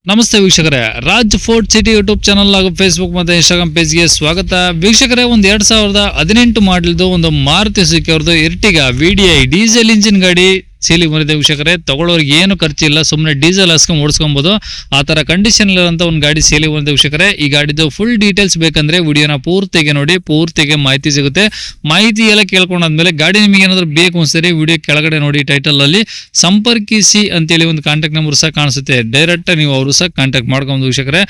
ನಮಸ್ತೆ ವೀಕ್ಷಕರೇ, Raj fort city YouTube channel ಹಾಗೂ ಫೇಸ್ಬುಕ್ ಮತ್ತು ಇನ್ಸ್ಟಾಗ್ರಾಮ್ ಪೇಜ್ಗೆ ಸ್ವಾಗತ. ವೀಕ್ಷಕರೇ, ಒಂದು 2018 ಮಾಡಲ್ದು ಒಂದು ಮಾರುತಿ ಸುಜುಕಿ ಅವ್ರದ್ದು ಎರ್ಟಿಗಾ VDI ಡೀಸೆಲ್ ಇಂಜಿನ್ ಗಾಡಿ ಸೇಲಿಗೆ ಬಂದಿದೆ ವೀಕ್ಷಕರೇ. ತಗೊಳ್ಳೋರಿಗೆ ಏನು ಖರ್ಚಿಲ್ಲ, ಸುಮ್ಮನೆ ಡೀಸೆಲ್ ಹಾಸ್ಕೊಂಡು ಓಡಿಸ್ಕೊಬೋದು, ಆ ಥರ ಕಂಡೀಷನ್ ಇರೋಂಥ ಒಂದು ಗಾಡಿ ಸೇಲಿಗೆ ಬಂದಿದೆ ವೀಕ್ಷಕರೇ. ಈ ಗಾಡಿದು ಫುಲ್ ಡೀಟೇಲ್ಸ್ ಬೇಕಂದ್ರೆ ವಿಡಿಯೋನ ಪೂರ್ತಿಗೆ ನೋಡಿ, ಪೂರ್ತಿಗೆ ಮಾಹಿತಿ ಸಿಗುತ್ತೆ. ಮಾಹಿತಿ ಎಲ್ಲ ಕೇಳ್ಕೊಂಡಾದ್ಮೇಲೆ ಗಾಡಿ ನಿಮಗೆ ಏನಾದರೂ ಬೇಕು ಅನ್ಸರಿ ವಿಡಿಯೋ ಕೆಳಗಡೆ ನೋಡಿ, ಟೈಟಲ್ ಅಲ್ಲಿ ಸಂಪರ್ಕಿಸಿ ಅಂತೇಳಿ ಒಂದು ಕಾಂಟ್ಯಾಕ್ಟ್ ನಂಬರ್ ಸಹ ಕಾಣಿಸುತ್ತೆ. ಡೈರೆಕ್ಟ್ ನೀವು ಅವರು ಸಹ ಕಾಂಟ್ಯಾಕ್ಟ್ ಮಾಡ್ಕೊಂಡು ವೀಕ್ಷಕರೇ.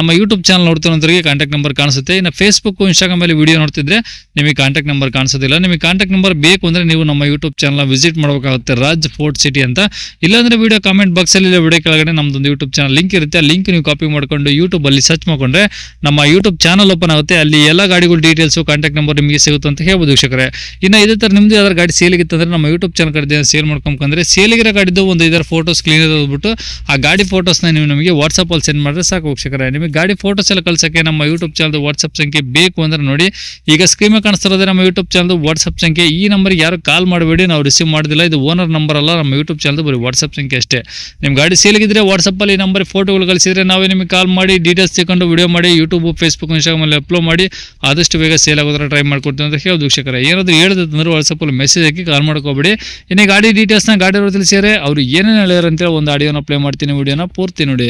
ನಮ್ಮ ಯೂಟ್ಯೂಬ್ ಚಾನಲ್ ನೋಡ್ತಿರೋರಿಗೆ ಕಾಂಟ್ಯಾಕ್ಟ್ ನಂಬರ್ ಕಾಣಿಸುತ್ತೆ. ಇನ್ನು ಫೇಸ್ಬುಕ್ ಇನ್ಸ್ಟಾಗ್ರಾಮ್ ಅಲ್ಲಿ ವಿಡಿಯೋ ನೋಡ್ತಿದ್ರೆ ನಿಮಗೆ ಕಾಂಟ್ಯಾಕ್ಟ್ ನಂಬರ್ ಕಾಣಿಸೋದಿಲ್ಲ. ನಿಮಗೆ ಕಾಂಟ್ಯಾಕ್ಟ್ ನಂಬರ್ ಬೇಕು ಅಂದ್ರೆ ನೀವು ನಮ್ಮ ಯೂಟ್ಯೂಬ್ ಚಾನಲ್ ವಿಸಿಟ್ ಮಾಡಬೇಕಾಗುತ್ತೆ, ರಾಜ್ ಫೋರ್ಟ್ ಸಿಟಿ ಅಂತ. ಇಲ್ಲಾಂದ್ರೆ ವಿಡಿಯೋ ಕಾಮೆಂಟ್ ಬಾಕ್ಸ್ ಅಲ್ಲಿ ವಿಡಿಯೋ ಕೆಳಗಡೆ ನಮ್ದೊಂದು ಯೂಟ್ಯೂಬ್ ಚಾನಲ್ ಲಿಂಕ್ ಇರುತ್ತೆ. ಆ ಲಿಂಕ್ ನೀವು ಕಾಪಿ ಮಾಡ್ಕೊಂಡು ಯೂಟ್ಯೂಬ್ ಅಲ್ಲಿ ಸರ್ಚ್ ಮಾಡ್ಕೊಂಡ್ರೆ ನಮ್ಮ ಯೂಟ್ಯೂಬ್ ಚಾನಲ್ ಓಪನ್ ಆಗುತ್ತೆ. ಅಲ್ಲಿ ಎಲ್ಲ ಗಾಡಿಗಳ ಡೀಟೇಲ್ಸ್ ಕಾಂಟ್ಯಾಕ್ಟ್ ನಂಬರ್ ನಿಮಗೆ ಸಿಗುತ್ತೆ ಅಂತ ಹೇಳ್ಬೋದು ವೀಕ್ಷಕರೇ. ಇನ್ನು ಇದೇ ತರ ನಿಮ್ದು ಯಾವ್ದಾರು ಗಾಡಿ ಸೇಲಿಗಿತ್ತು ಅಂದ್ರೆ ನಮ್ಮ ಯೂಟ್ಯೂಬ್ ಚಾನಲ್ ಕಡೆ ಸೇಲ್ ಮಾಡ್ಕೊಂಡ್ರೆ ಸೇಲಿಗಿರೋ ಗಾಡಿದು ಒಂದು ಇದರ ಫೋಟೋಸ್ ಕ್ಲೀನ್ ಹೋಗ್ಬಿಟ್ಟು ಆ ಗಾಡಿ ಫೋಟೋಸ್ನ ನೀವು ನಮಗೆ ವಾಟ್ಸಪ್ ಅಲ್ಲಿ ಸೆಂಡ್ ಮಾಡಿದ್ರೆ ಸಾಕು ವೀಕ್ಷಕರೇ. ನಿಮಗೆ ಗಾಡಿ ಫೋಟೋಸ್ ಎಲ್ಲ ಕಳ್ಸಕ್ಕೆ ನಮ್ಮ ಯೂಟ್ಯೂಬ್ ಚಾನಲ್ ವಾಟ್ಸಪ್ ಸಂಖ್ಯೆ ಬೇಕು ಅಂದ್ರೆ ನೋಡಿ, ಈಗ ಸ್ಕ್ರೀನ್ ಮೇಲೆ ಕಾಣಿಸ್ತಿರೋದೇ ನಮ್ಮ ಯೂಟ್ಯೂಬ್ ಚಾನಲ್ ವಾಟ್ಸಪ್ ಸಂಖ್ಯೆ. ಈ ನಂಬರ್ಗೆ ಯಾರು ಕಾಲ್ ಮಾಡಬೇಡಿ, ನಾವು ರಿಸೀವ್ ಮಾಡೋದಿಲ್ಲ. ಇದು ಓನರ್ ನಂಬರ್ ಅಲ್ಲ, ನಮ್ಮ ಯೂಟ್ಯೂಬ್ ಚಾನಲ್ ಬರೀ ವಾಟ್ಸಪ್ ಸಂಖ್ಯೆ ಅಷ್ಟೇ. ನಿಮ್ಮ ಗಾಡಿ ಸೇಲಿಗಿದ್ರೆ ವಾಟ್ಸಪ್ ಅಲ್ಲಿ ನಂಬರ್ ಫೋಟೋಗಳು ಕಳಿಸಿದ್ರೆ ನಾವೇ ನಿಮಗೆ ಕಾಲ್ ಮಾಡಿ ಡೀಟೇಲ್ಸ್ ತಗೊಂಡು ವಿಡಿಯೋ ಮಾಡಿ ಯೂಟ್ಯೂಬ್ ಫೇಸ್ಬುಕ್ ಇನ್ಸ್ಟಾಗ್ರಾಮ್ ಅಲ್ಲಿ ಅಪ್ಲೋಡ್ ಮಾಡಿ ಆದಷ್ಟು ಬೇಗ ಸೇಲ್ ಆಗೋದ್ರ ಟ್ರೈ ಮಾಡ್ಕೊಡ್ತೀವಿ ಅಂತ ಹೇಳೋದು ವೀಕ್ಷಕರೇ. ಏನಾದರೂ ಹೇಳಿದ್ರೆ ವಾಟ್ಸಪ್ ಅಲ್ಲಿ ಮೆಸೇಜ್ ಹಾಕಿ ಕಾಲ್ ಮಾಡ್ಕೋಬೇಡಿ. ಇನ್ನು ಗಾಡಿ ಡೀಟೇಲ್ಸ್ನ ಗಾಡಿ ಅವರು ತಿಳಿಸಿದರೆ ಅವ್ರು ಏನೇನು ಹೇಳ್ಯಾರ ಅಂತೇಳಿ ಒಂದು ಆಡಿಯೋನ ಪ್ಲೇ ಮಾಡ್ತೀನಿ, ವಿಡಿಯೋನ ಪೂರ್ತಿ ನೋಡಿ.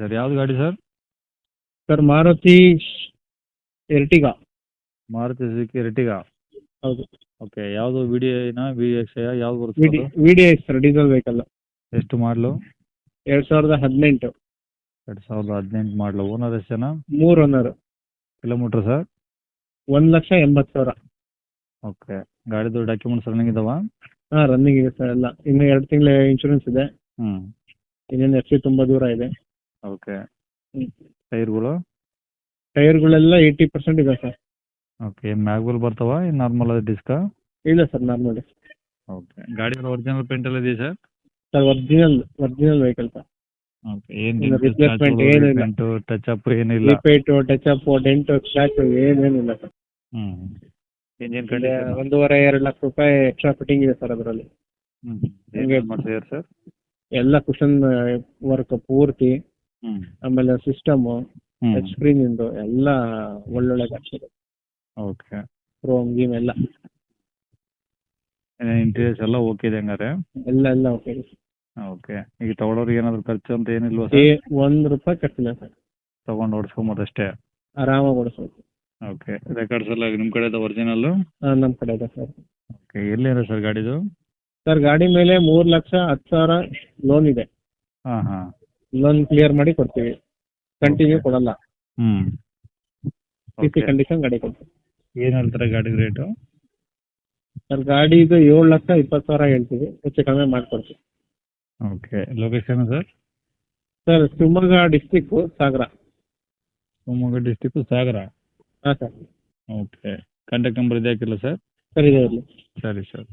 ಸರ್ ಯಾವ್ದು ಗಾಡಿ sir? Sir Maruti Ertiga. Maruti Suzuki Ertiga. ಹೌದು. ಓಕೆ, ಯಾವುದು VDIನ VX ಯಾವ್ದು ಬರುತ್ತೆ? VDI sir, diesel vehicle. ಎಷ್ಟು ಮಾಡಲು? 2018. 2018 ಮಾಡಲು. ಓನರ್ ಎಷ್ಟು ಜನ? 3 ಓನರ್. Kilometre sir? 1,80,000. ಓಕೆ, ಗಾಡಿದು ಡಾಕ್ಯುಮೆಂಟ್ಸ್ ರನ್ನಿಂಗ್ ಇದಾವ? ಹಾಂ, ರನ್ನಿಂಗ್ ಇದೆ ಸರ್ ಎಲ್ಲ. ಇನ್ನು 2 ತಿಂಗಳ ಇನ್ಶೂರೆನ್ಸ್ ಇದೆ. ಇನ್ನೇನು FC ತುಂಬ ದೂರ ಇದೆ. ಓಕೆ, ಟೈರ್ಗಳು? ಟೈರ್ಗಳೆಲ್ಲ 80% ಇದೆ ಸರ್. ಓಕೆ, ಮ್ಯಾಗ್ವೆಲ್ ಬರ್ತಾವ ಇನ್ನು ನಾರ್ಮಲ್ ಡಿಸ್ಕಾ? ಇಲ್ಲ ಸರ್, ನಾರ್ಮಲ್. ಓಕೆ, ಗಾಡಿ ಒರಿಜಿನಲ್ ಪೇಂಟ್ ಎಲ್ಲ ಇದೆಯಾ sir? Sir original vehicle sir. Okay, ಏನು ರಿಪ್ಲೇಸ್ಮೆಂಟ್ ಏನಿಲ್ಲ, ಟಚ್ ಅಪ್ ಏನಿಲ್ಲ? ರಿಪೇಟು, ಟಚ್ ಅಪ್, ಡೆಂಟ್, ಸ್ಕ್ರಾಚ್ ಏನೇನಿಲ್ಲ ಸರ್. ಇಂಜಿನ್ ಇದೆ 1.5-2 ಲಕ್ಷ ರೂಪಾಯಿ ಎಕ್ಸ್ಟ್ರಾ ಫಿಟ್ಟಿಂಗ್ ಇದೆ ಸರ್ ಅದರಲ್ಲಿ. ಮಾಡ್ತಿದ್ದಾರೆ ಸರ್? ಎಲ್ಲ ಕುಷನ್ ವರ್ಕ್ ಪೂರ್ತಿ, ಆಮೇಲೆ ಸಿಸ್ಟಮ್ ಟಚ್ ಸ್ಕ್ರೀನ್ ಇಂದು ಎಲ್ಲ ಒಳ್ಳೊಳ್ಳೆ ಗಾಡಿ. ಓಕೆ, ಕ್ರೋಮ್ ಗೀಮ್ ಎಲ್ಲ ಇಂಟೀರಿಯರ್ಸ್ ಎಲ್ಲ ಓಕೆ ಇದೆ ಹಂಗಾರೆ? ಎಲ್ಲ ಓಕೆ. ಓಕೆ, ಈಗ ತಗೊಳ್ಳೋರಿಗೆ ಏನಾದ್ರು ಖರ್ಚು ಅಂತ ಏನಿಲ್ವಾ ಸರ್? ₹1 ಖರ್ಚಿಲ್ಲ ಸರ್. ತಗೊಂಡು ಓಡಿಸ್ಕೊಂಬೋದು ಅಷ್ಟೇ? ಆರಾಮಾಗಿ ಓಡಿಸ್ಬೋದು. ಓಕೆ, ರೆಕಾರ್ಡ್ಸ್ ಎಲ್ಲ ನಿಮ್ಮ ಕಡೆ ಒರಿಜಿನಲ್? ನಮ್ಮ ಕಡೆ ಇದೆ ಸರ್. ಓಕೆ, ಎಲ್ಲಿದೆ ಸರ್ ಗಾಡಿದು? ಸರ್ ಗಾಡಿ ಮೇಲೆ 3,10,000 ಲೋನ್ ಇದೆ. ಹಾಂ, ಲೋನ್ ಕ್ಲಿಯರ್ ಮಾಡಿ ಕೊಡ್ತೀವಿ, ಕಂಟಿನ್ಯೂ ಕೊಡಲ್ಲ. CC ಕಂಡೀಷನ್ ಗಾಡಿ ಕೊಡ್ತೀವಿ. ಏನು ಹೇಳ್ತಾರೆ ಗಾಡಿ ರೇಟು? ಸರ್ ಗಾಡಿದು 7,20,000 ಹೇಳ್ತೀವಿ, ಹೆಚ್ಚು ಕಡಿಮೆ ಮಾಡಿಕೊಡ್ತೀವಿ. Okay, location sir? Sir Shivamogga district Sagara. Shivamogga district Sagara? ಹಾಂ ಸರ್. ಓಕೆ, ಕಾಂಟ್ಯಾಕ್ಟ್ ನಂಬರ್ ಇದೆ ಹಾಕಿಲ್ಲ ಸರ್? ಸರ್ ಇದೆ ಇರಲಿ. ಸರಿ ಸರ್.